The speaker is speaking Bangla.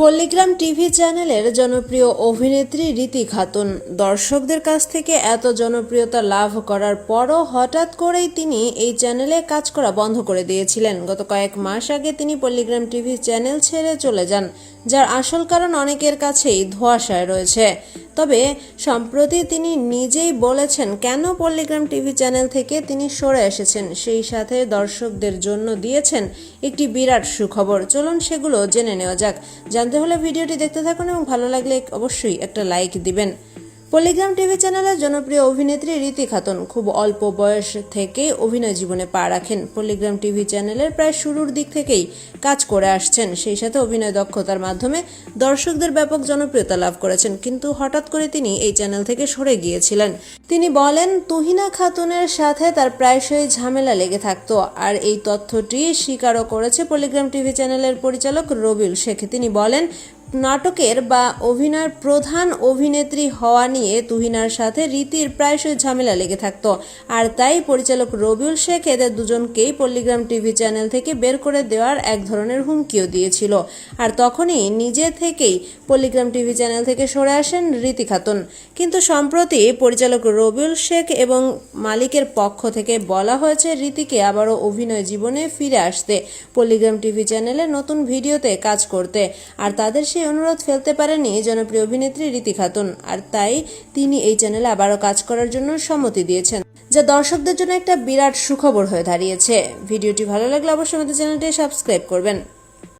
পল্লিগ্রাম টিভি চ্যানেলের জনপ্রিয় অভিনেত্রী রীতি খাতুন দর্শকদের কাছ থেকে এত জনপ্রিয়তা লাভ করার পরও হঠাৎ করেই তিনি এই চ্যানেলে কাজ করা বন্ধ করে দিয়েছিলেন। গত কয়েক মাস আগে তিনি পল্লিগ্রাম টিভি চ্যানেল ছেড়ে চলে যান, যার আসল কারণ অনেকের কাছেই ধোঁয়াশায় রয়েছে। তবে সম্প্রতি তিনি নিজেই বলেছেন কেন পল্লিগ্রাম টিভি চ্যানেল থেকে তিনি সরে এসেছেন, সেই সাথে দর্শকদের জন্য দিয়েছেন একটি বিরাট সুখবর। চলুন সেগুলো জেনে নেওয়া যাক। জানতে হলে ভিডিওটি দেখতে থাকুন এবং ভালো লাগলে অবশ্যই একটা লাইক দিবেন। পল্লিগ্রাম টিভি চ্যানেলের জনপ্রিয় অভিনেত্রী রীতি খাতুন খুব অল্প বয়স থেকেই অভিনয় জীবনে পা রাখেন। পল্লিগ্রাম টিভি চ্যানেলের প্রায় শুরুর দিক থেকেই কাজ করে আসছেন, সেই সাথে অভিনয় দক্ষতার মাধ্যমে দর্শকদের ব্যাপক জনপ্রিয়তা লাভ করেছেন। কিন্তু হঠাৎ করে তিনি এই চ্যানেল থেকে সরে গিয়েছিলেন। তিনি বলেন তুহিনা খাতুনের সাথে তার প্রায়শই ঝামেলা লেগে থাকতো, আর এই তথ্যটি স্বীকারও করেছে পল্লিগ্রাম টিভি চ্যানেলের পরিচালক রবিউল শেখ। তিনি বলেন নাটকের বা অভিনয়ের প্রধান অভিনেত্রী হওয়া নিয়ে তুহিনার সাথে রীতির প্রায়শই ঝামেলা লেগে থাকতো, আর তাই পরিচালক রবিউল শেখ এদের দুজনকেই পল্লিগ্রাম টিভি চ্যানেল থেকে বের করে দেওয়ার এক ধরনের হুমকিও দিয়েছিল। আর তখনই নিজে থেকেই পল্লিগ্রাম টিভি চ্যানেল থেকে সরে আসেন রীতি খাতুন। কিন্তু সম্প্রতি পরিচালক রবিউল শেখ এবং মালিকের পক্ষ থেকে বলা হয়েছে রীতিকে আবারও অভিনয় জীবনে ফিরে আসতে, পল্লিগ্রাম টিভি চ্যানেলে নতুন ভিডিওতে কাজ করতে। আর তাদের সেই অনুরোধ ফেলতে পারেনি জনপ্রিয় অভিনেত্রী রীতি খাতুন, আর তাই তিনি এই চ্যানেলে আবারও কাজ করার জন্য সম্মতি দিয়েছেন, যা দর্শকদের জন্য একটা বিরাট সুখবর হয়ে দাঁড়িয়েছে। ভিডিওটি ভালো লাগলে অবশ্যই আমাদের চ্যানেলটি সাবস্ক্রাইব করবেন।